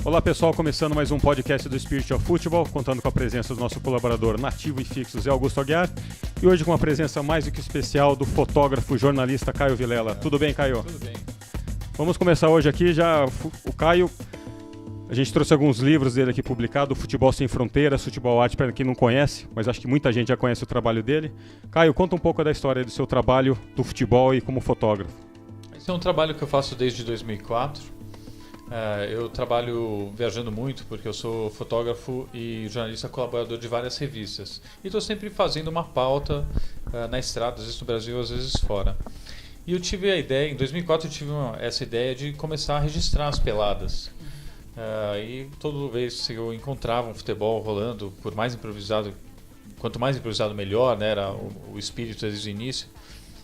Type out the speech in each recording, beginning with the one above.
Olá pessoal, começando mais um podcast do Spirit of Football, contando com a presença do nosso colaborador nativo e fixo Zé Augusto Aguiar, e hoje com a presença mais do que especial do fotógrafo jornalista Caio Vilela. Tudo bem, Caio? Tudo bem. Vamos começar hoje aqui já, o Caio, a gente trouxe alguns livros dele aqui publicados, Futebol Sem Fronteiras, Futebol Arte, para quem não conhece, mas acho que muita gente já conhece o trabalho dele. Caio, conta um pouco da história do seu trabalho do futebol e como fotógrafo. Esse é um trabalho que eu faço desde 2004. Eu trabalho viajando muito porque eu sou fotógrafo e jornalista colaborador de várias revistas. E estou sempre fazendo uma pauta na estrada, às vezes no Brasil, às vezes fora. E eu tive a ideia, em 2004 eu tive essa ideia de começar a registrar as peladas. E toda vez que eu encontrava um futebol rolando, por mais improvisado, quanto mais improvisado melhor, né, era o espírito desde o início,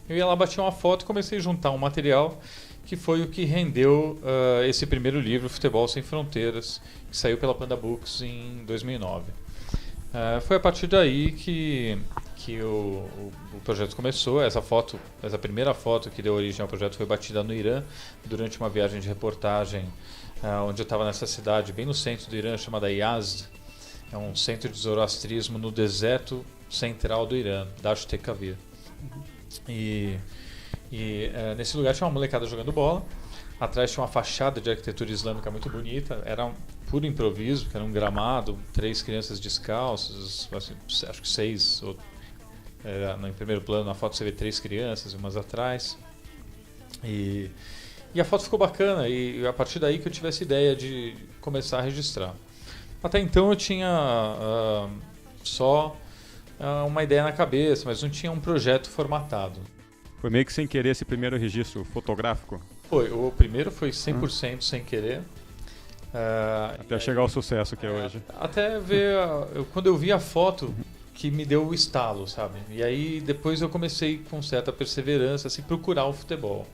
eu ia lá, batia uma foto e comecei a juntar um material que foi o que rendeu esse primeiro livro, Futebol Sem Fronteiras, que saiu pela Panda Books em 2009. Foi a partir daí que o projeto começou. Essa primeira foto que deu origem ao projeto foi batida no Irã, durante uma viagem de reportagem, onde eu estava nessa cidade, bem no centro do Irã, chamada Yazd. É um centro de zoroastrismo no deserto central do Irã, Dasht e nesse lugar tinha uma molecada jogando bola. Atrás tinha uma fachada de arquitetura islâmica muito bonita. Era um puro improviso, que era um gramado, 3 crianças descalças, assim, acho que 6. No primeiro plano, na foto, você vê 3 crianças e umas atrás. E a foto ficou bacana, e a partir daí que eu tive essa ideia de começar a registrar. Até então eu tinha só uma ideia na cabeça, mas não tinha um projeto formatado. Foi meio que sem querer esse primeiro registro fotográfico? Foi, o primeiro foi 100% sem querer. Até chegar ao sucesso que é hoje. Até ver, quando eu vi a foto, que me deu o estalo, sabe? E aí depois eu comecei com certa perseverança assim, procurar o futebol.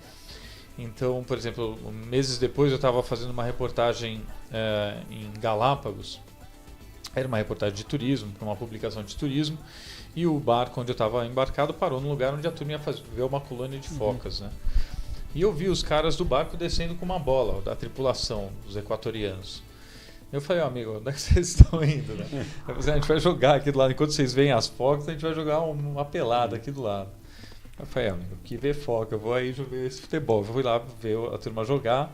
Então, por exemplo, meses depois eu estava fazendo uma reportagem em Galápagos. Era uma reportagem de turismo, para uma publicação de turismo. E o barco onde eu estava embarcado parou no lugar onde a turma ia ver uma colônia de focas, né? E eu vi os caras do barco descendo com uma bola, da tripulação, dos equatorianos. Eu falei, amigo, onde é que vocês estão indo, né? Eu falei, a gente vai jogar aqui do lado, enquanto vocês veem as focas, a gente vai jogar uma pelada aqui do lado. Eu falei, amigo, que ver foca, eu vou aí ver esse futebol. Eu fui lá ver a turma jogar.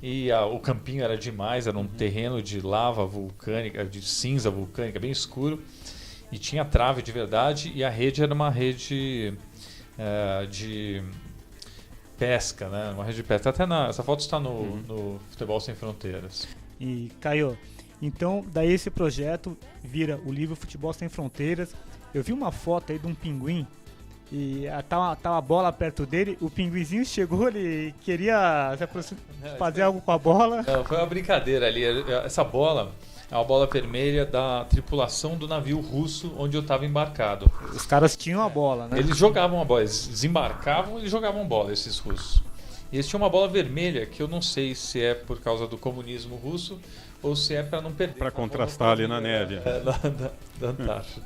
E o campinho era demais, era um terreno de lava vulcânica, de cinza vulcânica, bem escuro. E tinha trave de verdade, e a rede era uma rede de pesca, né? Uma rede de pesca. Até essa foto está no Futebol Sem Fronteiras. E Caio, então daí esse projeto vira o livro Futebol Sem Fronteiras. Eu vi uma foto aí de um pinguim e tava a bola perto dele, o pinguizinho chegou, ele queria fazer algo com a bola. Não, foi uma brincadeira ali. Essa bola é uma bola vermelha da tripulação do navio russo onde eu estava embarcado. Os caras tinham a bola, né? Eles jogavam a bola, eles desembarcavam e jogavam bola, esses russos. E eles tinham uma bola vermelha, que eu não sei se é por causa do comunismo russo ou se é para não perder. Para contrastar ali na neve. Da Antártida.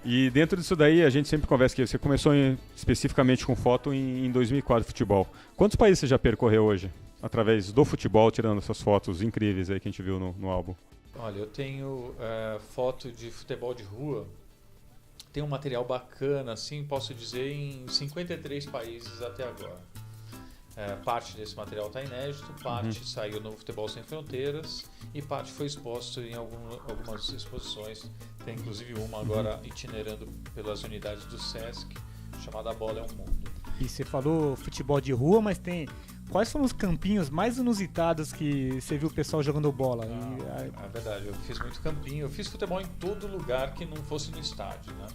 E dentro disso daí, a gente sempre conversa que você começou especificamente com foto em 2004, futebol. Quantos países você já percorreu hoje? Através do futebol, tirando essas fotos incríveis aí que a gente viu no álbum. Olha, eu tenho foto de futebol de rua. Tem um material bacana, assim, posso dizer, em 53 países até agora. Parte desse material está inédito, parte saiu no Futebol Sem Fronteiras e parte foi exposto em algumas exposições. Tem inclusive uma agora itinerando pelas unidades do Sesc, chamada A Bola é um Mundo. E você falou futebol de rua, mas quais foram os campinhos mais inusitados que você viu o pessoal jogando bola? É verdade, eu fiz muito campinho. Eu fiz futebol em todo lugar que não fosse no estádio, né?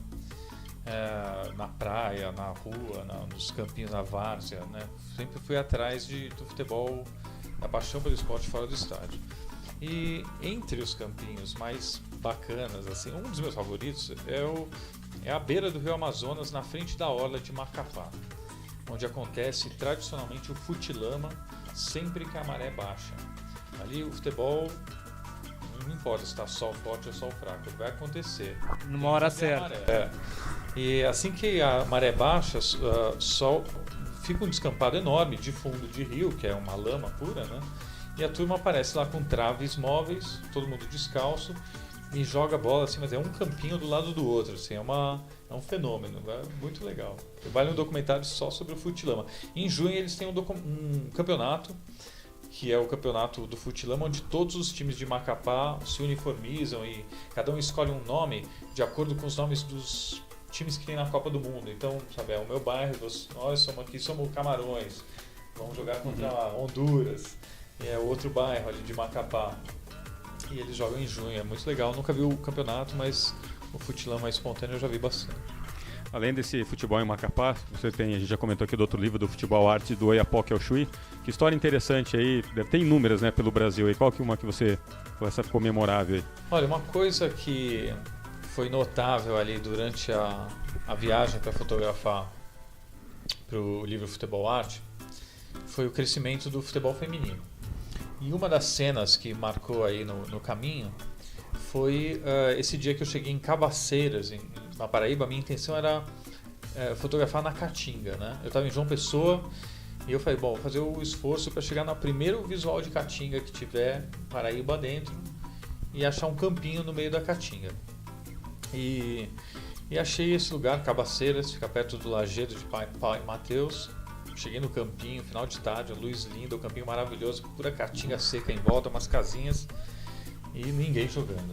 Na praia, na rua, nos campinhos, na várzea, né? Sempre fui atrás do futebol, da paixão pelo esporte fora do estádio. E entre os campinhos mais bacanas, assim, um dos meus favoritos é a beira do Rio Amazonas, na frente da orla de Macapá, onde acontece tradicionalmente o futilama sempre que a maré baixa. Ali o futebol, não importa se está sol forte ou sol fraco, vai acontecer. Numa hora certa. E assim que a maré baixa, fica um descampado enorme de fundo de rio, que é uma lama pura, né? E a turma aparece lá com traves móveis, todo mundo descalço, e joga bola assim, mas é um campinho do lado do outro, assim, é um fenômeno, é muito legal. Vale um documentário só sobre o Futilama. Em junho eles têm um campeonato, que é o campeonato do Futilama, onde todos os times de Macapá se uniformizam e cada um escolhe um nome de acordo com os nomes dos times que tem na Copa do Mundo. Então, sabe, é o meu bairro, nós somos Camarões, vamos jogar contra Honduras, e é outro bairro ali de Macapá. E eles jogam em junho, é muito legal. Nunca vi o campeonato, mas o Futilama espontâneo eu já vi bastante. Além desse futebol em Macapá, a gente já comentou aqui do outro livro do Futebol Arte do Oiapoque ao Chuí. Que história interessante aí, deve ter inúmeras, né, pelo Brasil. E qual que uma que essa ficou memorável aí? Olha, uma coisa que foi notável ali durante a viagem para fotografar para o livro Futebol Arte foi o crescimento do futebol feminino. E uma das cenas que marcou aí no caminho foi esse dia que eu cheguei em Cabaceiras, na Paraíba. A minha intenção era fotografar na Caatinga, né? Eu estava em João Pessoa e eu falei, bom, vou fazer o esforço para chegar no primeiro visual de Caatinga que tiver Paraíba dentro e achar um campinho no meio da Caatinga. E achei esse lugar, Cabaceiras, fica perto do Lajedo de Pai Mateus. Cheguei no campinho, final de tarde, a luz linda, o campinho maravilhoso, pura caatinga seca em volta, umas casinhas e ninguém jogando.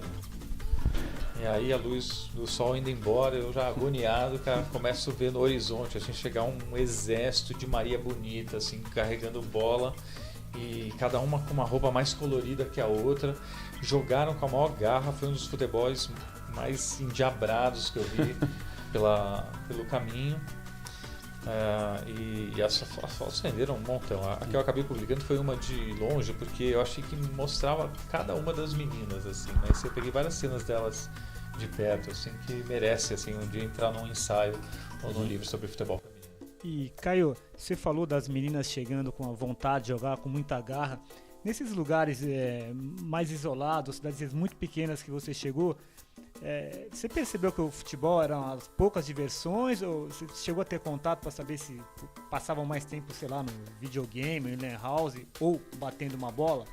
E aí a luz do sol indo embora, eu já agoniado, cara, começo a ver no horizonte, assim, chegar um exército de Maria Bonita, assim, carregando bola, e cada uma com uma roupa mais colorida que a outra. Jogaram com a maior garra, foi um dos futebols mais endiabrados que eu vi pelo caminho. E as fotos renderam um montão. A que eu acabei publicando foi uma de longe, porque eu achei que mostrava cada uma das meninas, assim, mas eu peguei várias cenas delas de perto, assim, que merece, assim, um dia entrar num ensaio ou num livro sobre futebol feminino. E, Caio, você falou das meninas chegando com a vontade de jogar, com muita garra. Nesses lugares mais isolados, cidades muito pequenas que você chegou, você percebeu que o futebol eram as poucas diversões, ou você chegou a ter contato para saber se passavam mais tempo, sei lá, no videogame, no lan house, ou batendo uma bola?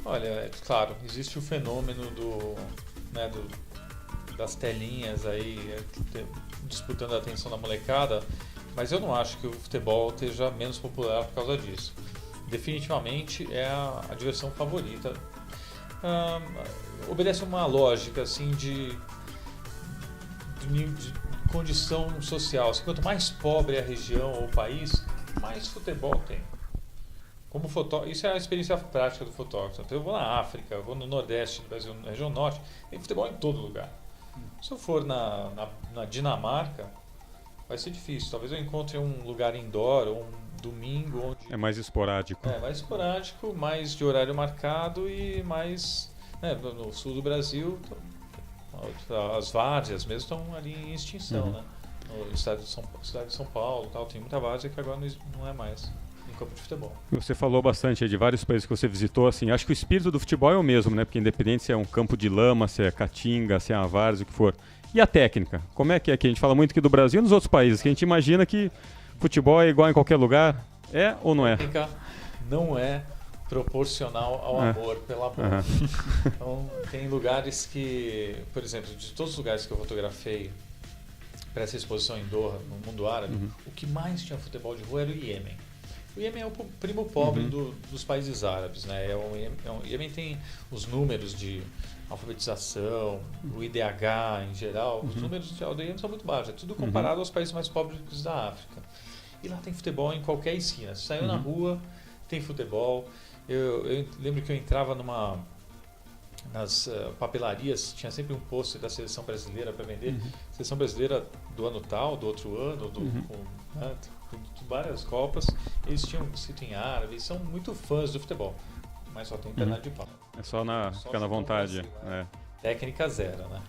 Olha, claro, existe o fenômeno das telinhas aí disputando a atenção da molecada, mas eu não acho que o futebol esteja menos popular por causa disso. Definitivamente é a diversão favorita. Obedece uma lógica assim de condição social. Assim, quanto mais pobre é a região ou o país, mais futebol tem. Como isso é a experiência prática do fotógrafo. Então, eu vou na África, eu vou no Nordeste do Brasil, na região Norte, tem futebol em todo lugar. Se eu for na Dinamarca, vai ser difícil. Talvez eu encontre um lugar indoor ou um domingo onde... É mais esporádico. Mais esporádico, mais de horário marcado e mais... no sul do Brasil, as várzeas mesmo estão ali em extinção, né? No estado de São Paulo, tal, tem muita várzea que agora não é mais em campo de futebol. Você falou bastante de vários países que você visitou, assim, acho que o espírito do futebol é o mesmo, né? Porque independente se é um campo de lama, se é caatinga, se é uma várzea, o que for. E a técnica? Como é que a gente fala muito aqui do Brasil e nos outros países, que a gente imagina que futebol é igual em qualquer lugar. É ou não é? A técnica não é proporcional ao amor pela bola. Então, tem lugares que, por exemplo, de todos os lugares que eu fotografei para essa exposição em Doha, no mundo árabe, o que mais tinha futebol de rua era o Iêmen. O Iêmen é o primo pobre dos países árabes, né? O Iêmen tem os números de alfabetização, o IDH em geral, os números do Iêmen são muito baixos, é tudo comparado aos países mais pobres da África. E lá tem futebol em qualquer esquina. Você saiu na rua, tem futebol. Eu lembro que eu entrava nas papelarias, tinha sempre um pôster da seleção brasileira para vender. Seleção brasileira do ano tal, do outro ano, com várias copas. Eles tinham escrito em árabe, eles são muito fãs do futebol, mas só tem internet de pau. É só ficar na vontade. Técnica zero, né?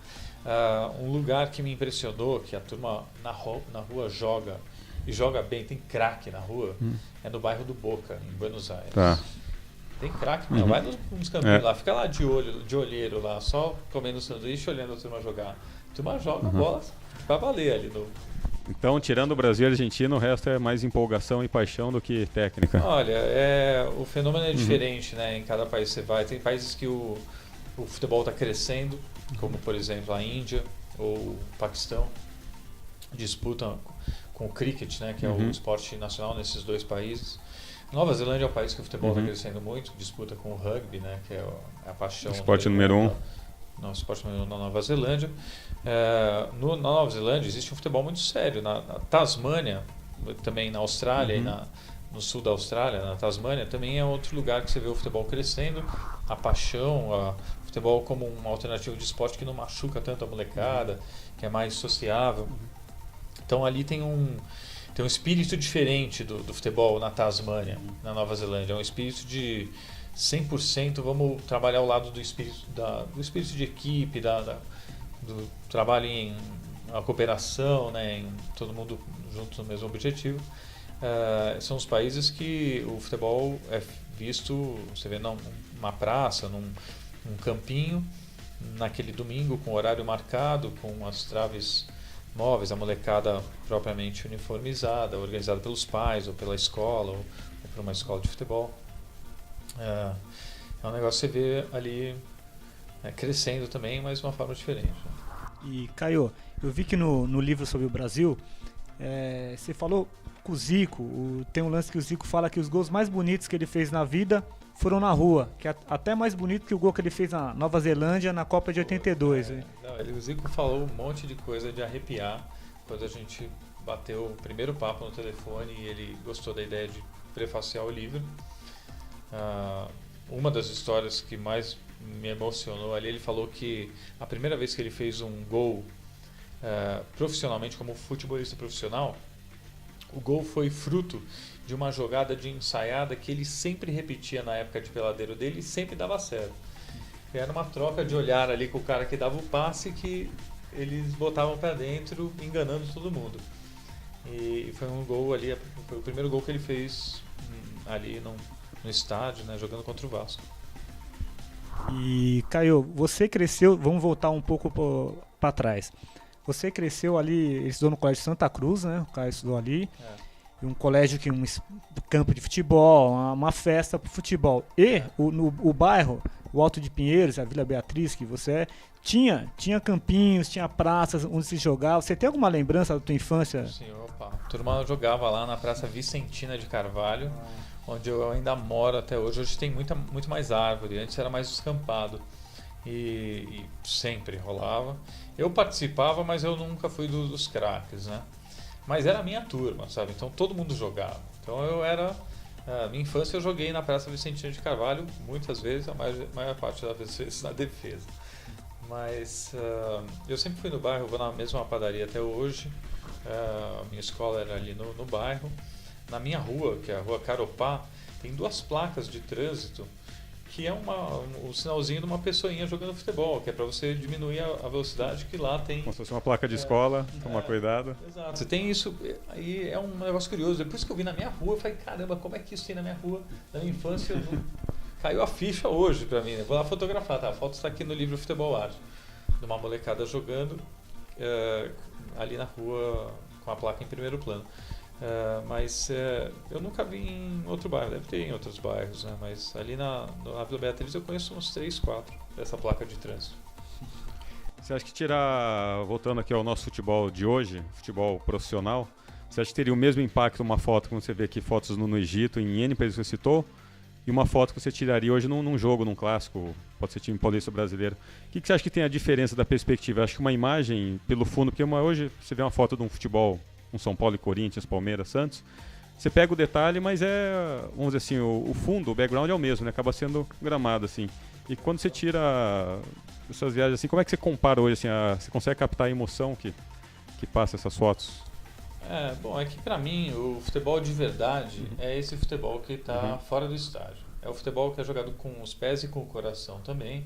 Um lugar que me impressionou, que a turma na rua joga, e joga bem, tem craque na rua, é no bairro do Boca, em Buenos Aires. Tá. Tem craque, vai nos campinhos lá, fica lá de olheiro lá, só comendo sanduíche, olhando a turma jogar. A turma joga bola pra valer ali Então, tirando o Brasil e a Argentina, o resto é mais empolgação e paixão do que técnica. Olha, o fenômeno é diferente, né? Em cada país que você vai. Tem países que o futebol está crescendo, como por exemplo a Índia ou o Paquistão, disputam com o cricket, né? Que é o esporte nacional nesses dois países. Nova Zelândia é um país que o futebol está crescendo muito, disputa com o rugby, né? Que é a paixão. Esporte número 1. No esporte número 1 na Nova Zelândia. Na Nova Zelândia existe um futebol muito sério. Na Tasmânia, também na Austrália e no sul da Austrália, na Tasmânia, também é outro lugar que você vê o futebol crescendo. A paixão, o futebol como uma alternativa de esporte que não machuca tanto a molecada, que é mais sociável. Então ali tem um espírito diferente do futebol na Tasmânia, na Nova Zelândia. É um espírito de 100%, vamos trabalhar ao lado do espírito de equipe, do trabalho em a cooperação, né, em todo mundo junto no mesmo objetivo. São os países que o futebol é visto, você vê numa praça, num campinho, naquele domingo com horário marcado, com as traves móveis, a molecada propriamente uniformizada, organizada pelos pais ou pela escola ou por uma escola de futebol. É um negócio que você vê ali crescendo também, mas de uma forma diferente. E Caio, eu vi que no livro sobre o Brasil, você falou com o Zico, tem um lance que o Zico fala que os gols mais bonitos que ele fez na vida foram na rua, que é até mais bonito que o gol que ele fez na Nova Zelândia na Copa de 82. O Zico falou um monte de coisa de arrepiar quando a gente bateu o primeiro papo no telefone e ele gostou da ideia de prefaciar o livro. Uma das histórias que mais me emocionou ali, ele falou que a primeira vez que ele fez um gol profissionalmente, como futebolista profissional, o gol foi fruto de uma jogada de ensaiada que ele sempre repetia na época de peladeiro dele e sempre dava certo. Era uma troca de olhar ali com o cara que dava o passe que eles botavam para dentro, enganando todo mundo. E foi um gol ali, foi o primeiro gol que ele fez ali no estádio, né, jogando contra o Vasco. E Caio, você cresceu, vamos voltar um pouco para trás. Você cresceu ali, ele estudou no Colégio Santa Cruz, né? O Caio estudou ali. Um colégio que um campo de futebol, uma festa para futebol. E o bairro, o Alto de Pinheiros, a Vila Beatriz, que você tinha campinhos, tinha praças onde se jogava. Você tem alguma lembrança da tua infância? Sim, opa. A turma jogava lá na Praça Vicentina de Carvalho, onde eu ainda moro até hoje. Hoje tem muito mais árvore, antes era mais descampado. E sempre rolava. Eu participava, mas eu nunca fui dos craques, né? Mas era a minha turma, sabe? Então todo mundo jogava. Então minha infância eu joguei na Praça Vicentina de Carvalho muitas vezes, a maior parte das vezes na defesa. Mas eu sempre fui no bairro, vou na mesma padaria até hoje. A minha escola era ali no bairro. Na minha rua, que é a Rua Caropá, tem 2 placas de trânsito que é um sinalzinho de uma pessoinha jogando futebol, que é para você diminuir a velocidade, que lá tem... Como se fosse uma placa de escola, tomar cuidado. Exato, você tem isso, aí é um negócio curioso. Depois que eu vi na minha rua, eu falei, caramba, como é que isso tem na minha rua, na minha infância? Caiu a ficha hoje para mim, né? Vou lá fotografar, tá? A foto está aqui no livro Futebol Arte, de uma molecada jogando ali na rua com a placa em primeiro plano. Mas eu nunca vi em outro bairro, deve ter em outros bairros, né? Mas ali na Vila Beatriz eu conheço uns 3, 4 dessa placa de trânsito. Você acha que voltando aqui ao nosso futebol de hoje, futebol profissional, você acha que teria o mesmo impacto uma foto, como você vê aqui, fotos no Egito, em N países que você citou, e uma foto que você tiraria hoje num jogo, num clássico, pode ser time paulista ou brasileiro? O que você acha que tem a diferença da perspectiva? Eu acho que uma imagem pelo fundo, porque hoje você vê uma foto de um futebol, um São Paulo e Corinthians, Palmeiras, Santos, você pega o detalhe, mas vamos dizer assim, o fundo, o background é o mesmo, né? Acaba sendo gramado, assim. E quando você tira essas viagens, assim, como é que você compara hoje, assim, você consegue captar a emoção que passa essas fotos? Bom, é que pra mim o futebol de verdade é esse futebol que está fora do estádio. É o futebol que é jogado com os pés e com o coração também.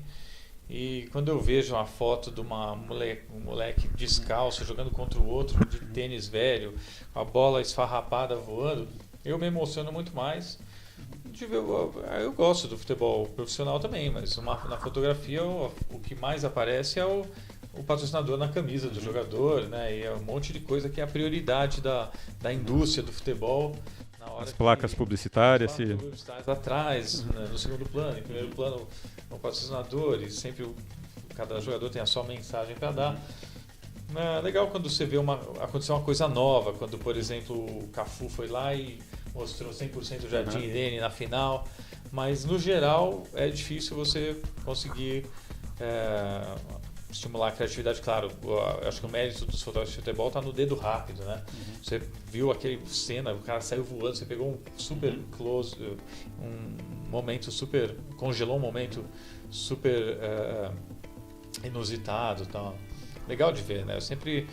E quando eu vejo uma foto de um moleque descalço jogando contra o outro de tênis velho, a bola esfarrapada voando, eu me emociono muito mais. Eu gosto do futebol profissional também, mas na fotografia o que mais aparece é o patrocinador na camisa do jogador, né? E é um monte de coisa que é a prioridade da indústria do futebol. Na hora as placas publicitárias. As placas publicitárias atrás, né? No segundo plano, em primeiro plano, o patrocinador, e sempre cada jogador tem a sua mensagem para dar. É legal quando você vê acontecer uma coisa nova, quando, por exemplo, o Cafu foi lá e mostrou 100% do Jardim Irene na final, mas no geral é difícil você conseguir estimular a criatividade. Claro, eu acho que o mérito dos fotógrafos de futebol está no dedo rápido, né? Você viu aquele cena, o cara saiu voando, você pegou um super close, um momento super, congelou um momento super inusitado, tal. Legal de ver, né? Eu sempre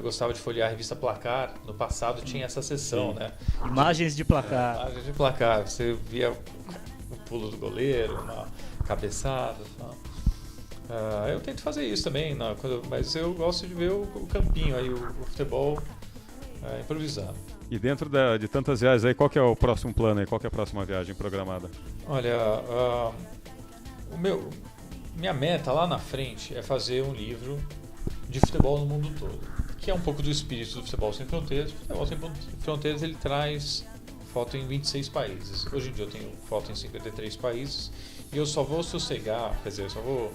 gostava de folhear a revista Placar. No passado tinha essa seção, né? Imagens de placar. Imagens de placar. Você via o pulo do goleiro, uma cabeçada. Eu tento fazer isso também, mas eu gosto de ver o campinho, aí, o futebol improvisado. E dentro de tantas viagens aí, qual que é o próximo plano aí? Qual que é a próxima viagem programada? Olha, minha meta lá na frente é fazer um livro de futebol no mundo todo, que é um pouco do espírito do Futebol Sem Fronteiras. O Futebol Sem Fronteiras ele traz foto em 26 países. Hoje em dia eu tenho foto em 53 países e eu só vou sossegar, quer dizer, eu só vou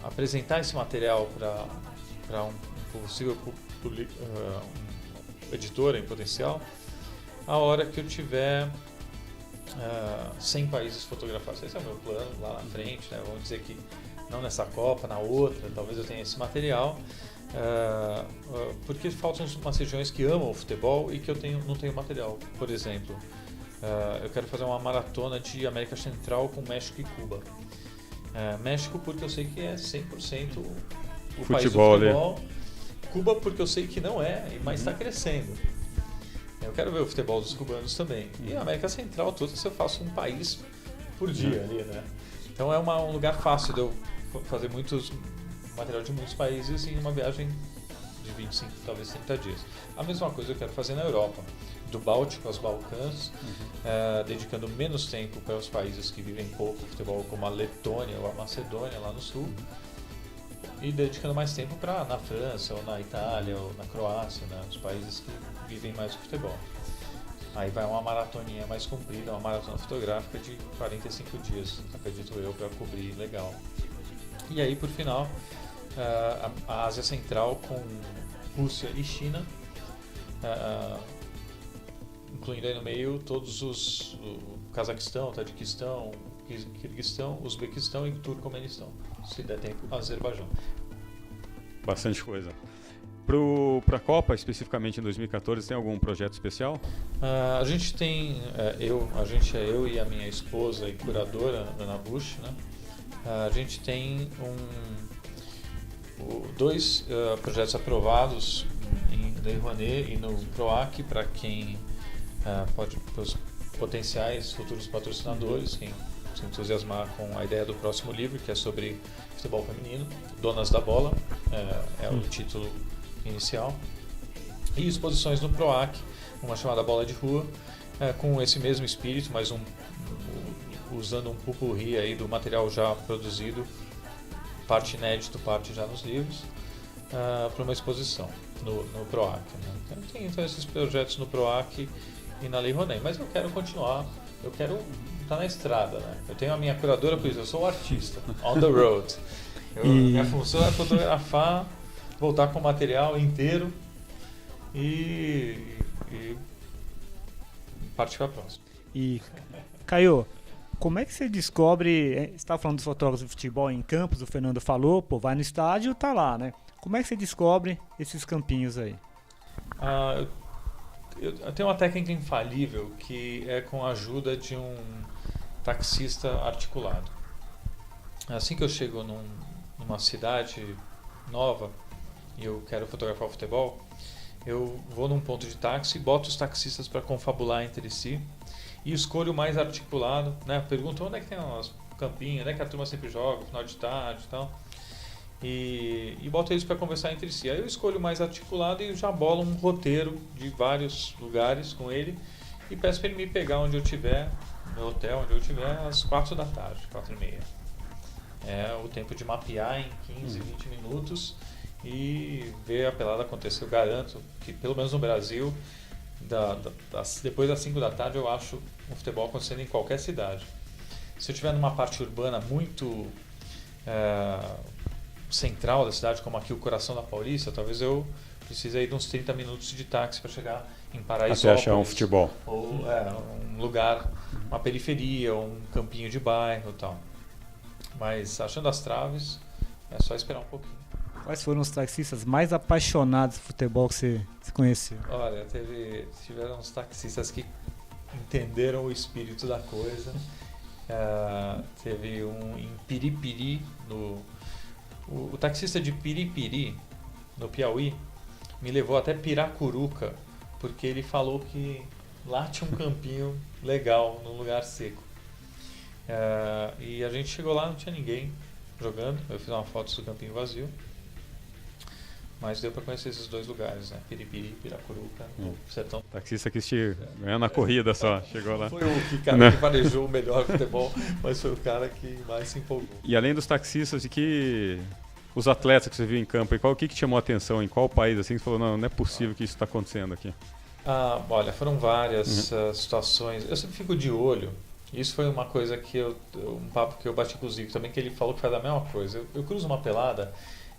apresentar esse material para um possível editor em potencial a hora que eu tiver 100 países fotografados. Esse é o meu plano lá na frente, né? Vamos dizer que não nessa Copa, na outra, talvez eu tenha esse material, porque faltam umas regiões que amam o futebol e que eu não tenho material. Por exemplo, eu quero fazer uma maratona de América Central com México e Cuba. México porque eu sei que é 100% o país do futebol. Cuba porque eu sei que não é, mas está crescendo. Eu quero ver o futebol dos cubanos também. E a América Central toda, se eu faço um país por dia ali, né? Então é um lugar fácil de eu fazer material de muitos países em uma viagem de 25, talvez 30 dias. A mesma coisa eu quero fazer na Europa, do Báltico aos Balcãs, dedicando menos tempo para os países que vivem pouco futebol, como a Letônia ou a Macedônia lá no sul, e dedicando mais tempo na França, ou na Itália, ou na Croácia, né, os países que vivem mais o futebol. Aí vai uma maratoninha mais comprida, uma maratona fotográfica de 45 dias, acredito eu, para cobrir legal. E aí, por final, a Ásia Central com Rússia e China, incluindo aí no meio todos o Cazaquistão, Tadiquistão, Quirguistão, Uzbequistão e Turcomenistão. Se der tempo, Azerbaijão. Bastante coisa. Para a Copa, especificamente em 2014, tem algum projeto especial? A gente tem, eu e a minha esposa e curadora, Ana Bush, né? A gente tem dois projetos aprovados em Lei Rouanet e no PROAC para quem para os potenciais futuros patrocinadores, quem se entusiasmar com a ideia do próximo livro, que é sobre futebol feminino, Donas da Bola, é o título inicial, e exposições no PROAC, uma chamada Bola de Rua, com esse mesmo espírito, mas usando um pupurri aí do material já produzido, parte inédito, parte já nos livros, para uma exposição no PROAC. Né? Então, tem esses projetos no PROAC e na Lei Rouanet, mas eu quero continuar, eu quero estar na estrada. Né? Eu tenho a minha curadora, por isso eu sou um artista, on the road. Minha função é fotografar, voltar com o material inteiro e partir para a próxima. E, Caio, como é que você descobre, você estava falando dos fotógrafos de futebol em campos, o Fernando falou, vai no estádio, tá lá, né? Como é que você descobre esses campinhos aí? Eu tenho uma técnica infalível que é com a ajuda de um taxista articulado. Assim que eu chego numa cidade nova e eu quero fotografar o futebol, eu vou num ponto de táxi, boto os taxistas para confabular entre si e escolho o mais articulado, né? Pergunto onde é que tem umas campinhas, onde é que a turma sempre joga, final de tarde e tal. E boto eles para conversar entre si. Aí eu escolho o mais articulado e já bolo um roteiro de vários lugares com ele e peço para ele me pegar onde eu estiver, no hotel onde eu estiver, às 4 da tarde, 4h30. É o tempo de mapear em 15, 20 minutos e ver a pelada acontecer. Eu garanto que, pelo menos no Brasil, depois das 5 da tarde, eu acho um futebol acontecendo em qualquer cidade. Se eu estiver numa parte urbana muito central da cidade, como aqui o coração da Paulista, talvez eu precise aí de uns 30 minutos de táxi para chegar em Paraisópolis. Até achar um futebol. Ou um lugar, uma periferia, ou um campinho de bairro e tal. Mas achando as traves, é só esperar um pouquinho. Quais foram os taxistas mais apaixonados de futebol que você conheceu? Olha, tiveram uns taxistas que entenderam o espírito da coisa. Teve um em Piripiri, o taxista de Piripiri, no Piauí, me levou até Piracuruca, porque ele falou que lá tinha um campinho legal, num lugar seco. E a gente chegou lá, não tinha ninguém jogando. Eu fiz uma foto do campinho vazio. Mas deu para conhecer esses dois lugares, né? Piripiri, Piracuruca, no sertão. Taxista que ganhou na corrida só, chegou lá. Foi o cara que planejou o melhor futebol, mas foi o cara que mais se empolgou. E além dos taxistas, os atletas que você viu em campo, o que chamou a atenção? Em qual país assim que você falou, não é possível que isso está acontecendo aqui? Olha, foram várias situações. Eu sempre fico de olho. Isso foi uma coisa um papo que eu bati com o Zico também, que ele falou que faz a mesma coisa. Eu cruzo uma pelada,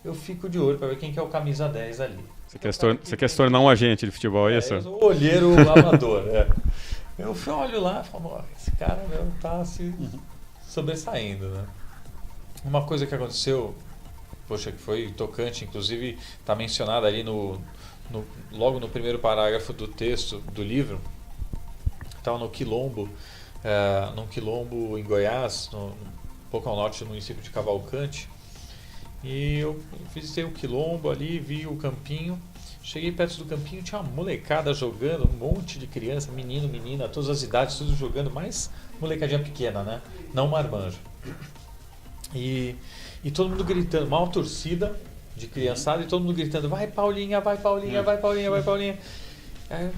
eu fico de olho para ver quem que é o camisa 10 ali. Você quer se tornar um agente de futebol, é isso? Eu sou o olheiro amador. Eu olho lá e falo, esse cara tá se sobressaindo, né? Uma coisa que aconteceu, poxa, que foi tocante, inclusive está mencionada ali logo no primeiro parágrafo do texto do livro. Estava no Quilombo, num quilombo em Goiás, um pouco ao norte do município de Cavalcante. E eu visitei o quilombo ali, vi o campinho. Cheguei perto do campinho, tinha uma molecada jogando, um monte de criança, menino, menina, todas as idades, tudo jogando, mas molecadinha pequena, né? Não marmanjo. E todo mundo gritando, uma torcida de criançada e todo mundo gritando, vai Paulinha, vai Paulinha, vai Paulinha, vai Paulinha. Aí,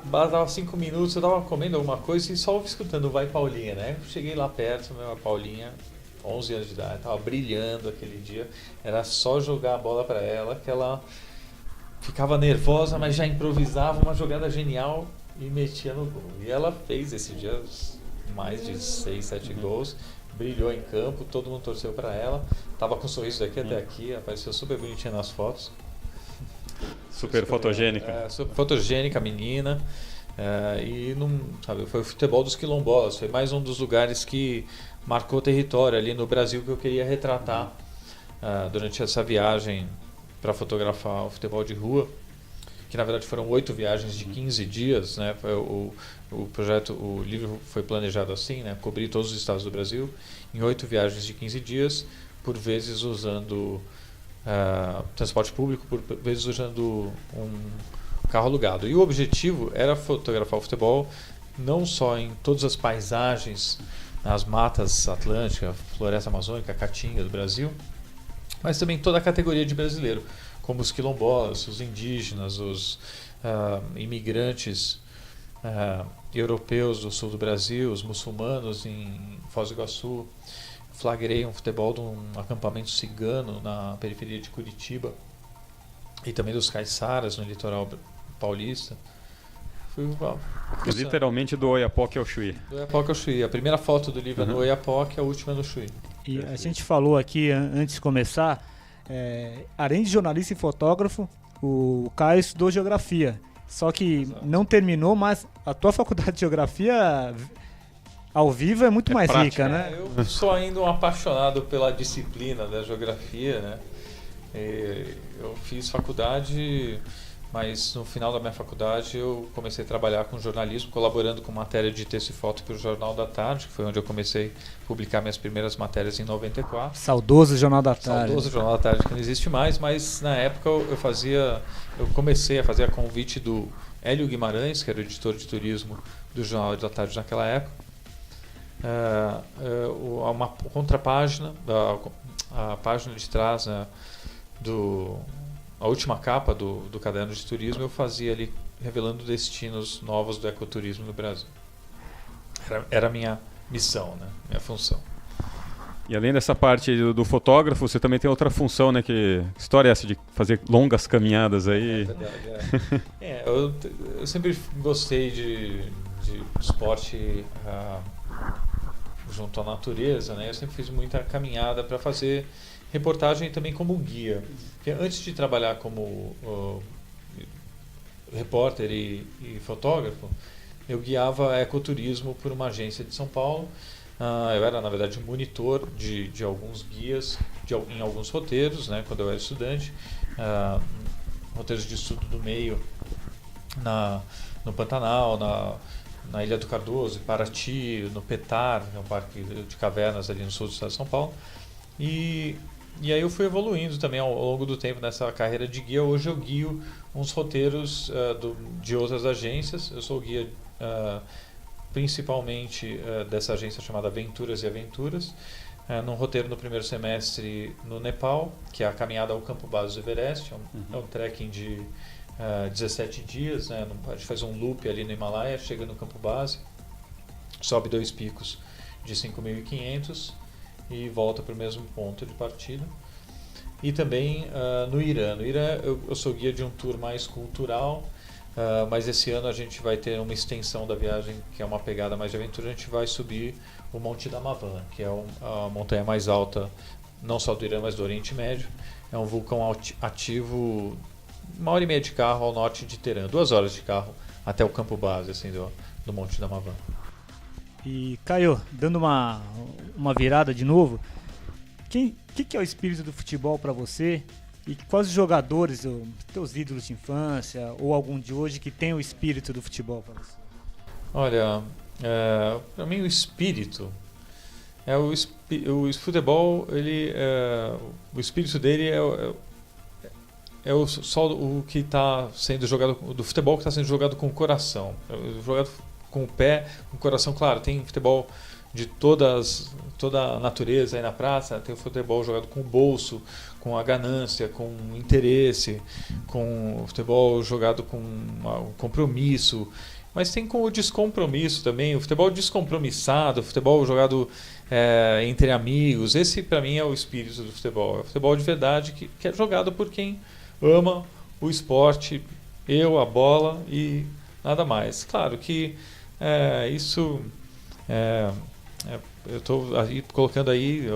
dava 5 minutos, eu tava comendo alguma coisa e só escutando vai Paulinha, né? Cheguei lá perto, a Paulinha, 11 anos de idade, tava brilhando aquele dia, era só jogar a bola para ela, que ela ficava nervosa, mas já improvisava uma jogada genial e metia no gol. E ela fez esse dia mais de 6, 7 gols, brilhou em campo, todo mundo torceu para ela, tava com um sorriso daqui até aqui, apareceu super bonitinha nas fotos. Super fotogênica. Super fotogênica, menina. Foi o futebol dos quilombolas, foi mais um dos lugares que marcou território ali no Brasil que eu queria retratar durante essa viagem para fotografar o futebol de rua, que na verdade foram 8 viagens de 15 dias, né? O livro foi planejado assim, né? Cobrir todos os estados do Brasil em 8 viagens de 15 dias, por vezes usando transporte público, por vezes usando um carro alugado. E o objetivo era fotografar o futebol não só em todas as paisagens, as matas atlânticas, floresta amazônica, caatinga do Brasil, mas também toda a categoria de brasileiro, como os quilombolas, os indígenas, os imigrantes europeus do sul do Brasil, os muçulmanos em Foz do Iguaçu. Flagrei um futebol de um acampamento cigano na periferia de Curitiba e também dos caiçaras no litoral paulista. Literalmente do Oiapoque ao Chuí. Do Oiapoque ao Chuí. A primeira foto do livro é no Oiapoque, a última é no Chuí. E a gente falou aqui, antes de começar, além de jornalista e fotógrafo, o Caio estudou geografia. Só que não terminou, mas a tua faculdade de geografia ao vivo é muito mais prática, rica, né? Eu sou ainda um apaixonado pela disciplina da geografia, né? Eu fiz faculdade, mas no final da minha faculdade eu comecei a trabalhar com jornalismo, colaborando com matéria de texto e foto para o Jornal da Tarde, que foi onde eu comecei a publicar minhas primeiras matérias em 94. Saudoso Jornal da Tarde. Saudoso Jornal da Tarde, que não existe mais, mas na época eu comecei a fazer a convite do Hélio Guimarães, que era o editor de turismo do Jornal da Tarde naquela época. Uma contrapágina, a página de trás, né, a última capa do caderno de turismo, eu fazia ali revelando destinos novos do ecoturismo no Brasil. Era a minha missão, né, minha função. E além dessa parte do fotógrafo, você também tem outra função, né? Que história é essa de fazer longas caminhadas aí? É verdade, eu sempre gostei de esporte junto à natureza, né? Eu sempre fiz muita caminhada para fazer reportagem também como guia. Porque antes de trabalhar como repórter e fotógrafo, eu guiava ecoturismo por uma agência de São Paulo. Eu era, na verdade, monitor de alguns guias em alguns roteiros, né, quando eu era estudante. Roteiros de estudo do meio no Pantanal, na Ilha do Cardoso, em Paraty, no Petar, que é um parque de cavernas ali no sul do estado de São Paulo. E aí eu fui evoluindo também ao longo do tempo nessa carreira de guia. Hoje eu guio uns roteiros de outras agências. Eu sou guia principalmente dessa agência chamada Aventuras e Aventuras, num roteiro no primeiro semestre no Nepal, que é a caminhada ao campo base do Everest. É um trekking de 17 dias, né? A gente faz um loop ali no Himalaia, chega no campo base, sobe 2 picos de 5.500 e volta para o mesmo ponto de partida. E também no Irã. No Irã eu sou guia de um tour mais cultural, mas esse ano a gente vai ter uma extensão da viagem, que é uma pegada mais de aventura. A gente vai subir o Monte Damavand, que é a montanha mais alta, não só do Irã, mas do Oriente Médio. É um vulcão ativo, 1h30 de carro ao norte de Teherã, 2 horas de carro até o campo base assim, do Monte Damavand. E Caio, dando uma virada de novo, o que é o espírito do futebol para você? E quais os jogadores, teus ídolos de infância ou algum de hoje que tem o espírito do futebol para você? Olha, para mim o espírito o futebol, o espírito dele só o que está sendo jogado, do futebol que está sendo jogado com o coração, jogado com o pé, com o coração. Claro, tem futebol de toda a natureza aí na praça, tem o futebol jogado com o bolso, com a ganância, com o interesse, com o futebol jogado com um compromisso, mas tem com o descompromisso também, o futebol descompromissado, o futebol jogado entre amigos. Esse para mim é o espírito do futebol, é o futebol de verdade que é jogado por quem ama o esporte, a bola e nada mais. Claro que isso eu estou colocando aí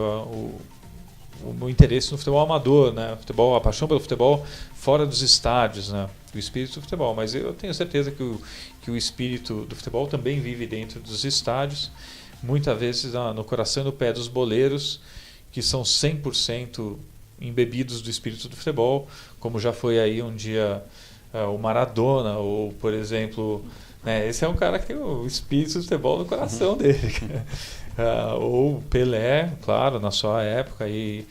o meu interesse no futebol amador, né? A paixão pelo futebol fora dos estádios, né? O espírito do futebol. Mas eu tenho certeza que o espírito do futebol também vive dentro dos estádios, muitas vezes no coração e no pé dos boleiros, que são 100% embebidos do espírito do futebol, como já foi aí um dia o Maradona, ou, por exemplo, esse é um cara que tem o espírito do futebol no coração dele. Ou o Pelé, claro, na sua época. E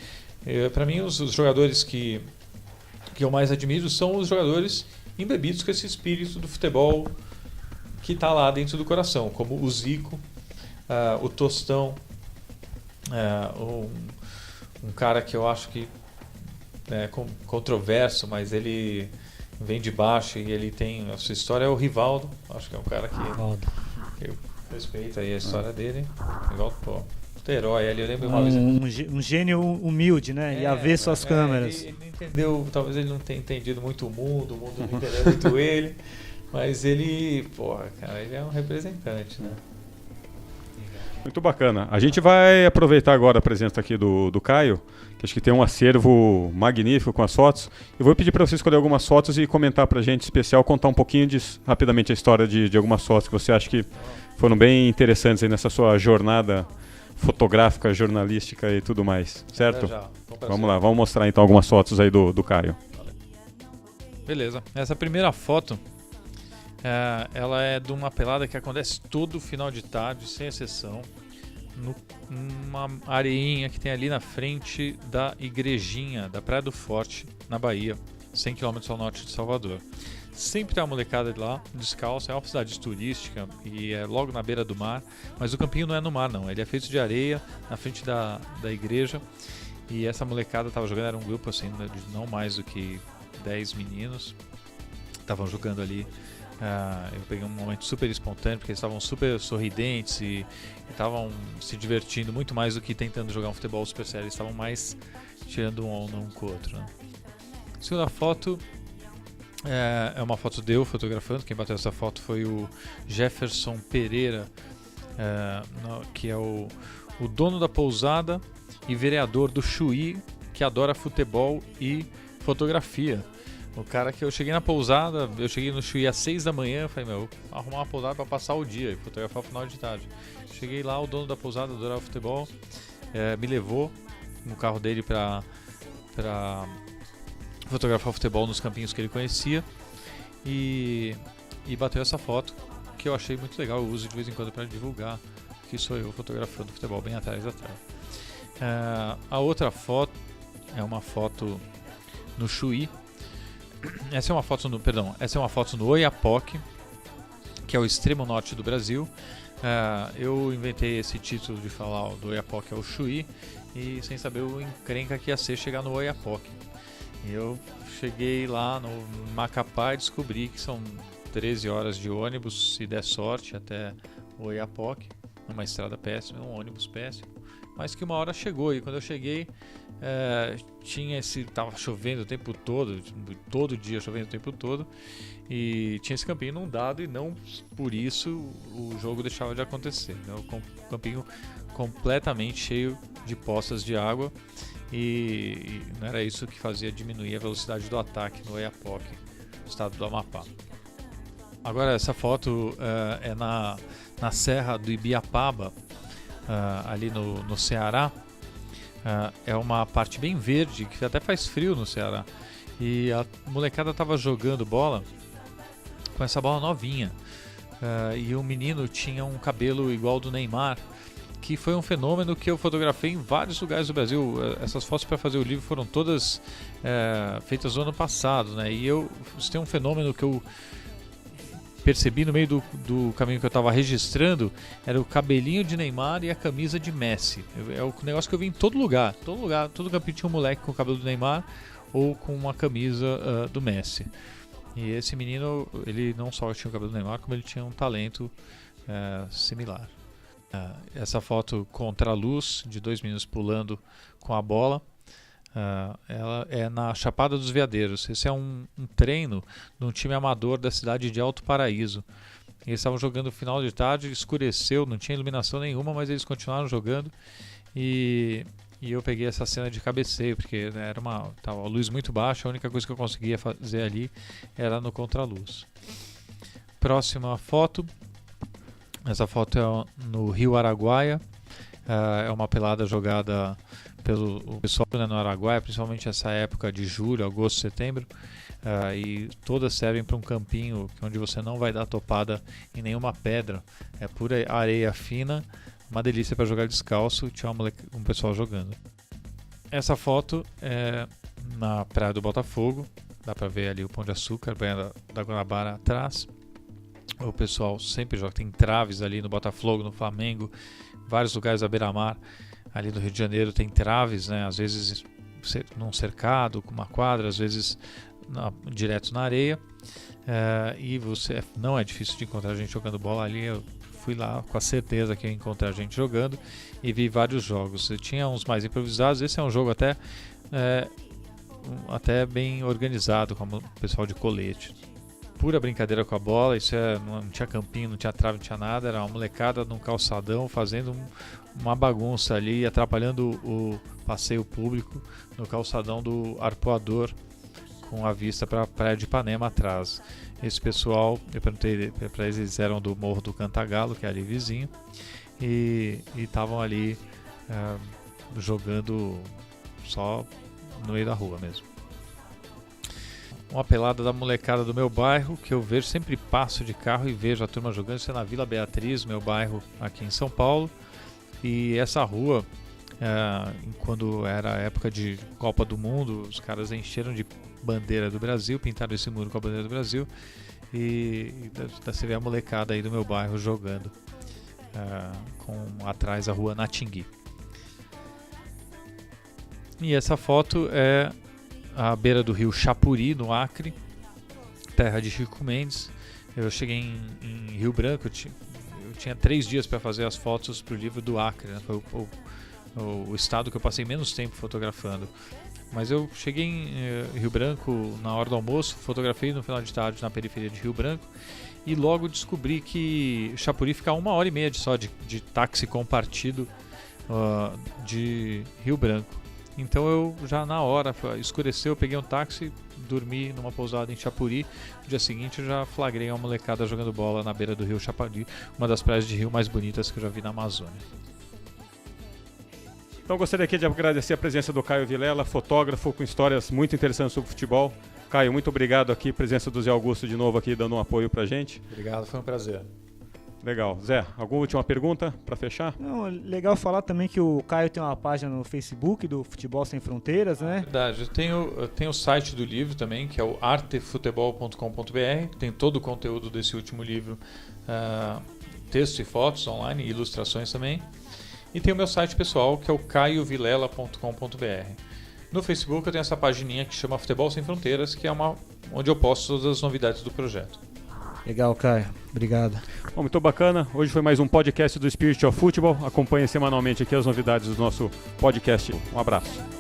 para mim, os jogadores que eu mais admiro são os jogadores embebidos com esse espírito do futebol que está lá dentro do coração, como o Zico, o Tostão, um cara que eu acho que é controverso, mas ele vem de baixo e ele tem a sua história, é o Rivaldo. Acho que é um cara que eu respeito aí a história dele. Rivaldo, pô, herói ali. Eu lembro uma vez. Um gênio humilde, né? E a ver suas câmeras. Ele entendeu, talvez ele não tenha entendido muito o mundo não entendeu muito ele, mas ele, cara, ele é um representante, né? Muito bacana. A gente vai aproveitar agora a presença aqui do Caio, que acho que tem um acervo magnífico com as fotos. Eu vou pedir para você escolher algumas fotos e comentar para a gente, especial, contar um pouquinho rapidamente a história de algumas fotos que você acha que foram bem interessantes aí nessa sua jornada fotográfica, jornalística e tudo mais, certo? Vamos lá, vamos mostrar então algumas fotos aí do Caio. Beleza. Essa primeira foto, ela é de uma pelada que acontece todo final de tarde, sem exceção, numa areinha que tem ali na frente da igrejinha da Praia do Forte, na Bahia, 100 km ao norte de Salvador. Sempre tem uma molecada de lá, descalça, é uma cidade turística e é logo na beira do mar, mas o campinho não é no mar não, ele é feito de areia, na frente da igreja, e essa molecada estava jogando, era um grupo assim, de não mais do que 10 meninos, estavam jogando ali Eu peguei um momento super espontâneo, porque eles estavam super sorridentes e estavam se divertindo muito mais do que tentando jogar um futebol super sério. Eles estavam mais tirando um onda um com o outro, né? A segunda foto é uma foto de eu fotografando. Quem bateu essa foto foi o Jefferson Pereira, que é o dono da pousada e vereador do Chuí, que adora futebol e fotografia. O cara que eu cheguei na pousada, eu cheguei no Chuí às 6 da manhã, falei, vou arrumar uma pousada para passar o dia e fotografar o final de tarde. Cheguei lá, o dono da pousada adorava futebol, me levou no carro dele para fotografar o futebol nos campinhos que ele conhecia e bateu essa foto que eu achei muito legal. Eu uso de vez em quando para divulgar que sou eu fotografando futebol bem atrás. A outra foto é uma foto no Chuí. Essa é uma foto no Oiapoque, que é o extremo norte do Brasil. Eu inventei esse título de falar do Oiapoque ao Chuí e sem saber o encrenca que ia ser chegar no Oiapoque. Eu cheguei lá no Macapá e descobri que são 13 horas de ônibus, se der sorte, até o Oiapoque. Uma estrada péssima, um ônibus péssimo, mas que uma hora chegou. E quando eu cheguei, tava chovendo o tempo todo dia chovendo o tempo todo, e tinha esse campinho inundado, e não por isso o jogo deixava de acontecer, né? O campinho completamente cheio de poças de água, e não era isso que fazia diminuir a velocidade do ataque no Oiapoque, no estado do Amapá. Agora essa foto é na Serra do Ibiapaba, ali no Ceará. É uma parte bem verde, que até faz frio no Ceará. E a molecada estava jogando bola com essa bola novinha. E o menino tinha um cabelo igual ao do Neymar, que foi um fenômeno que eu fotografei em vários lugares do Brasil. Essas fotos para fazer o livro foram todas feitas no ano passado, né? E isso tem um fenômeno que eu percebi no meio do caminho que eu estava registrando, era o cabelinho de Neymar e a camisa de Messi. É o negócio que eu vi em todo lugar, todo campinho tinha um moleque com o cabelo do Neymar ou com uma camisa do Messi. E esse menino, ele não só tinha o cabelo do Neymar, como ele tinha um talento similar. Essa foto contra a luz, de 2 meninos pulando com a bola, ela é na Chapada dos Veadeiros. Esse é um treino de um time amador da cidade de Alto Paraíso. Eles estavam jogando no final de tarde, escureceu, não tinha iluminação nenhuma, mas eles continuaram jogando, e eu peguei essa cena de cabeceio, porque tava a luz muito baixa, a única coisa que eu conseguia fazer ali era no contraluz. Próxima foto. Essa foto é no Rio Araguaia. É uma pelada jogada pelo pessoal, né, no Araguaia, principalmente essa época de julho, agosto, setembro, e todas servem para um campinho onde você não vai dar topada em nenhuma pedra, é pura areia fina, uma delícia para jogar descalço. Tinha um pessoal jogando. Essa foto é na Praia do Botafogo, dá para ver ali o Pão de Açúcar, Banha da Guanabara atrás. O pessoal sempre joga, tem traves ali no Botafogo, no Flamengo, vários lugares da beira-mar. Ali no Rio de Janeiro tem traves, né? Às vezes num cercado, com uma quadra, às vezes direto na areia. E não é difícil de encontrar gente jogando bola ali. Eu fui lá com a certeza que ia encontrar gente jogando e vi vários jogos. Tinha uns mais improvisados. Esse é um jogo até bem organizado, como o pessoal de colete. Pura brincadeira com a bola. Não tinha campinho, não tinha trave, não tinha nada. Era uma molecada num calçadão fazendo uma bagunça ali, atrapalhando o passeio público no calçadão do Arpoador, com a vista para a Praia de Ipanema atrás. Esse pessoal, eu perguntei para eles eram do Morro do Cantagalo, que é ali vizinho, e estavam ali jogando só no meio da rua mesmo. Uma pelada da molecada do meu bairro, que eu vejo, sempre passo de carro e vejo a turma jogando. Isso é na Vila Beatriz, meu bairro aqui em São Paulo. E essa rua, quando era a época de Copa do Mundo, os caras encheram de bandeira do Brasil, pintaram esse muro com a bandeira do Brasil, e você vê a molecada aí do meu bairro jogando, com atrás a rua Natingui. E essa foto é à beira do rio Chapuri, no Acre, terra de Chico Mendes. Eu cheguei em Rio Branco, eu tinha 3 dias para fazer as fotos para o livro do Acre, né? Foi o estado que eu passei menos tempo fotografando. Mas eu cheguei em Rio Branco na hora do almoço, fotografei no final de tarde na periferia de Rio Branco e logo descobri que Chapuri fica 1h30 só de táxi compartido de Rio Branco. Então eu já na hora, escureceu, eu peguei um táxi, dormi numa pousada em Chapuri. No dia seguinte eu já flagrei uma molecada jogando bola na beira do rio Chapuri, uma das praias de rio mais bonitas que eu já vi na Amazônia. Então gostaria aqui de agradecer a presença do Caio Vilela, fotógrafo com histórias muito interessantes sobre futebol. Caio, muito obrigado aqui, presença do Zé Augusto de novo aqui dando um apoio pra gente. Obrigado, foi um prazer. Legal. Zé, alguma última pergunta para fechar? Não, legal falar também que o Caio tem uma página no Facebook do Futebol Sem Fronteiras, né? Verdade, eu tenho o site do livro também, que é o artefutebol.com.br, tem todo o conteúdo desse último livro, texto e fotos online, e ilustrações também. E tem o meu site pessoal, que é o caiovilela.com.br. No Facebook eu tenho essa pagininha que chama Futebol Sem Fronteiras, que é onde eu posto todas as novidades do projeto. Legal, Caio. Obrigado. Bom, muito bacana. Hoje foi mais um podcast do Spirit of Football. Acompanhe semanalmente aqui as novidades do nosso podcast. Um abraço.